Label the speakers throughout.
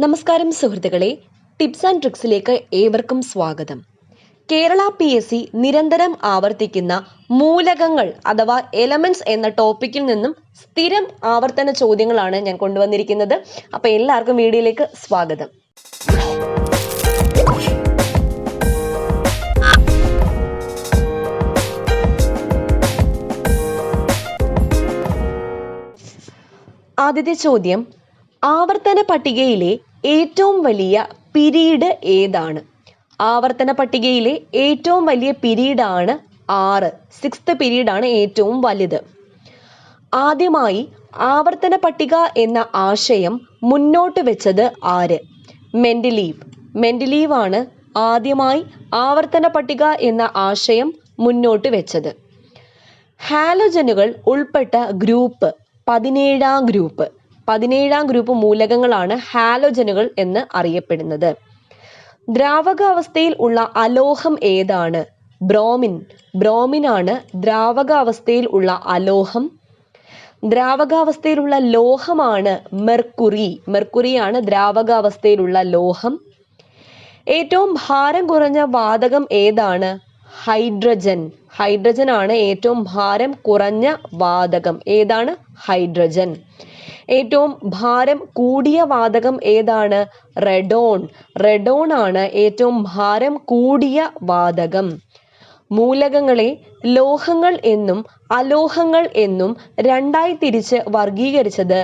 Speaker 1: നമസ്കാരം സുഹൃത്തുക്കളെ, tips and ട്രിക്സിലേക്ക് ഏവർക്കും സ്വാഗതം. കേരള PSC നിരന്തരം ആവർത്തിക്കുന്ന മൂലകങ്ങൾ അഥവാ എലമെന്റ്സ് എന്ന ടോപ്പിക്കിൽ നിന്നും സ്ഥിരം ആവർത്തന ചോദ്യങ്ങളാണ് ഞാൻ കൊണ്ടുവന്നിരിക്കുന്നത്. അപ്പോൾ എല്ലാവർക്കും വീഡിയോയിലേക്ക് സ്വാഗതം. ആദ്യത്തെ ചോദ്യം, ആവർത്തന പട്ടികയിലെ ഏറ്റവും വലിയ പിരീഡ് ഏതാണ്? ആവർത്തന പട്ടികയിലെ ഏറ്റവും വലിയ പിരീഡാണ് 6. 6th പിരീഡാണ് ഏറ്റവും വലുത്. ആദ്യമായി ആവർത്തന പട്ടിക എന്ന ആശയം മുന്നോട്ട് വെച്ചത് ആര്? മെൻഡലീവ് ആണ് ആദ്യമായി ആവർത്തന പട്ടിക എന്ന ആശയം മുന്നോട്ട് വെച്ചത്. ഹാലോജനുകൾ ഉൾപ്പെട്ട ഗ്രൂപ്പ് 17ാം ഗ്രൂപ്പ് മൂലകങ്ങളാണ് ഹാലോജനുകൾ എന്ന് അറിയപ്പെടുന്നത്. ദ്രാവകാവസ്ഥയിൽ ഉള്ള അലോഹം ഏതാണ്? ബ്രോമിൻ ആണ് ദ്രാവകാവസ്ഥയിൽ ഉള്ള അലോഹം. ദ്രാവകാവസ്ഥയിലുള്ള ലോഹമാണ് മെർക്കുറിയാണ് ദ്രാവകാവസ്ഥയിലുള്ള ലോഹം. ഏറ്റവും ഭാരം കുറഞ്ഞ വാതകം ഏതാണ്? ഹൈഡ്രജൻ ആണ് ഏറ്റവും ഭാരം കുറഞ്ഞ വാതകം. ഏതാണ്? ഹൈഡ്രജൻ. ഏറ്റവും ഭാരം കൂടിയ വാതകം ഏതാണ്? റെഡോൺ ആണ് ഏറ്റവും ഭാരം കൂടിയ വാതകം. മൂലകങ്ങളെ ലോഹങ്ങൾ എന്നും അലോഹങ്ങൾ എന്നും രണ്ടായി തിരിച്ച് വർഗീകരിച്ചത്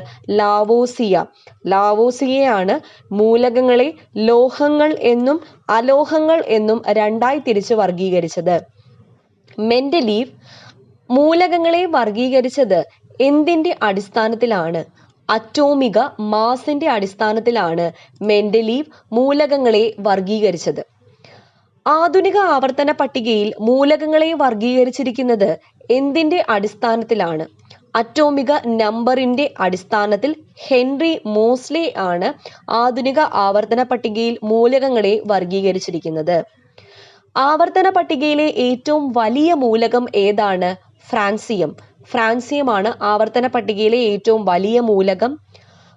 Speaker 1: ലാവോസിയയാണ് മൂലകങ്ങളെ ലോഹങ്ങൾ എന്നും അലോഹങ്ങൾ എന്നും രണ്ടായി തിരിച്ച് വർഗീകരിച്ചത്. മെൻഡലീവ് മൂലകങ്ങളെ വർഗീകരിച്ചത് എന്തിന്റെ അടിസ്ഥാനത്തിലാണ്? അറ്റോമിക മാസിന്റെ അടിസ്ഥാനത്തിലാണ് മെൻഡലീവ് മൂലകങ്ങളെ വർഗീകരിച്ചത്. ആധുനിക ആവർത്തന പട്ടികയിൽ മൂലകങ്ങളെ വർഗീകരിച്ചിരിക്കുന്നത് എന്തിന്റെ അടിസ്ഥാനത്തിലാണ്? അറ്റോമിക നമ്പറിന്റെ അടിസ്ഥാനത്തിൽ. ഹെൻറി മോസ്ലെ ആണ് ആധുനിക ആവർത്തന പട്ടികയിൽ മൂലകങ്ങളെ വർഗീകരിച്ചിരിക്കുന്നത്. ആവർത്തന പട്ടികയിലെ ഏറ്റവും വലിയ മൂലകം ഏതാണ്? ഫ്രാൻസിയമാണ് ആവർത്തന പട്ടികയിലെ ഏറ്റവും വലിയ മൂലകം.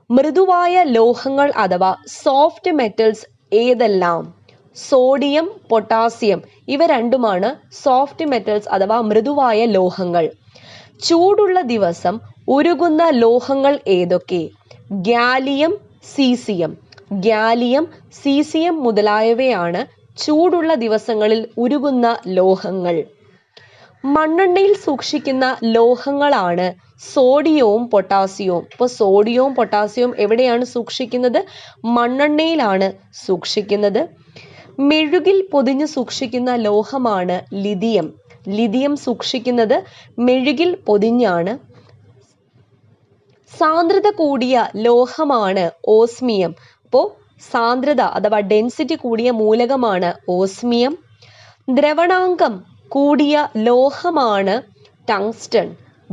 Speaker 1: മൃദുവായ ലോഹങ്ങൾ അഥവാ സോഫ്റ്റ് മെറ്റൽസ് ഏതെല്ലാം? സോഡിയം, പൊട്ടാസ്യം ഇവ രണ്ടുമാണ് സോഫ്റ്റ് മെറ്റൽസ് അഥവാ മൃദുവായ ലോഹങ്ങൾ. ചൂടുള്ള ദിവസം ഉരുകുന്ന ലോഹങ്ങൾ ഏതൊക്കെ? ഗാലിയം, സീസിയം മുതലായവയാണ് ചൂടുള്ള ദിവസങ്ങളിൽ ഉരുകുന്ന ലോഹങ്ങൾ. മണ്ണെണ്ണയിൽ സൂക്ഷിക്കുന്ന ലോഹങ്ങളാണ് സോഡിയവും പൊട്ടാസ്യവും. ഇപ്പോൾ സോഡിയവും പൊട്ടാസ്യവും എവിടെയാണ് സൂക്ഷിക്കുന്നത്? മണ്ണെണ്ണയിലാണ് സൂക്ഷിക്കുന്നത്. മെഴുകിൽ പൊതിഞ്ഞ് സൂക്ഷിക്കുന്ന ലോഹമാണ് ലിഥിയം സൂക്ഷിക്കുന്നത് മെഴുകിൽ പൊതിഞ്ഞാണ്. സാന്ദ്രത കൂടിയ ലോഹമാണ് ഓസ്മിയം. അപ്പോൾ സാന്ദ്രത അഥവാ ഡെൻസിറ്റി കൂടിയ മൂലകമാണ് ഓസ്മിയം. ദ്രവണാങ്കം കൂടിയ ലോഹമാണ് ടങ്സ്റ്റൺ.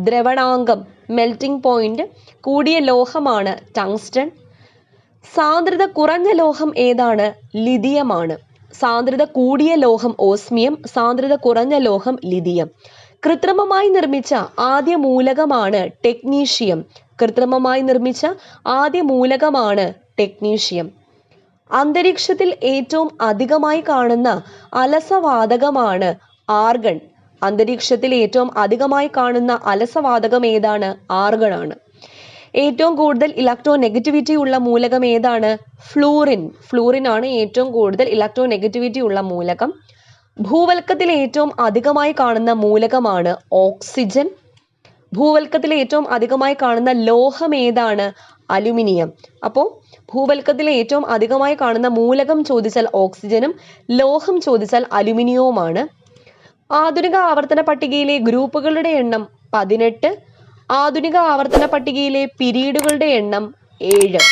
Speaker 1: ദ്രവണാങ്കം മെൽറ്റിംഗ് പോയിന്റ് കൂടിയ ലോഹമാണ് ടങ്സ്റ്റൺ. സാന്ദ്രത കുറഞ്ഞ ലോഹം ഏതാണ്? ലിഥിയമാണ്. സാന്ദ്രത കൂടിയ ലോഹം ഓസ്മിയം, സാന്ദ്രത കുറഞ്ഞ ലോഹം ലിഥിയം. കൃത്രിമമായി നിർമ്മിച്ച ആദ്യ മൂലകമാണ് ടെക്നീഷ്യം. അന്തരീക്ഷത്തിൽ ഏറ്റവും അധികമായി കാണുന്ന അലസവാതകമാണ് ആർഗൺ. അന്തരീക്ഷത്തിൽ ഏറ്റവും അധികമായി കാണുന്ന അലസവാതകം ഏതാണ്? ആർഗൺ ആണ്. ഏറ്റവും കൂടുതൽ ഇലക്ട്രോനെഗറ്റിവിറ്റി ഉള്ള മൂലകം ഏതാണ്? ഫ്ലൂറിൻ ആണ് ഏറ്റവും കൂടുതൽ ഇലക്ട്രോനെഗറ്റിവിറ്റി ഉള്ള മൂലകം. ഭൂവൽക്കത്തിൽ ഏറ്റവും അധികമായി കാണുന്ന മൂലകമാണ് ഓക്സിജൻ. ഭൂവൽക്കത്തിൽ ഏറ്റവും അധികമായി കാണുന്ന ലോഹം ഏതാണ്? അലുമിനിയം. അപ്പോൾ ഭൂവൽക്കത്തിൽ ഏറ്റവും അധികമായി കാണുന്ന മൂലകം ചോദിച്ചാൽ ഓക്സിജനും ലോഹം ചോദിച്ചാൽ അലുമിനിയവുമാണ്. ആധുനിക ആവർത്തന പട്ടികയിലെ ഗ്രൂപ്പുകളുടെ എണ്ണം 18. ആധുനിക ആവർത്തന പട്ടികയിലെ പിരീഡുകളുടെ എണ്ണം 7.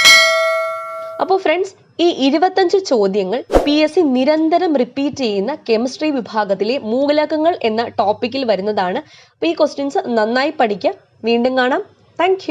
Speaker 1: അപ്പോൾ ഫ്രണ്ട്സ്, ഈ 25 ചോദ്യങ്ങൾ PSC നിരന്തരം റിപ്പീറ്റ് ചെയ്യുന്ന കെമിസ്ട്രി വിഭാഗത്തിലെ മൂലകങ്ങൾ എന്ന ടോപ്പിക്കിൽ വരുന്നതാണ്. അപ്പോൾ ഈ ക്വസ്റ്റ്യൻസ് നന്നായി പഠിക്കുക. വീണ്ടും കാണാം. താങ്ക്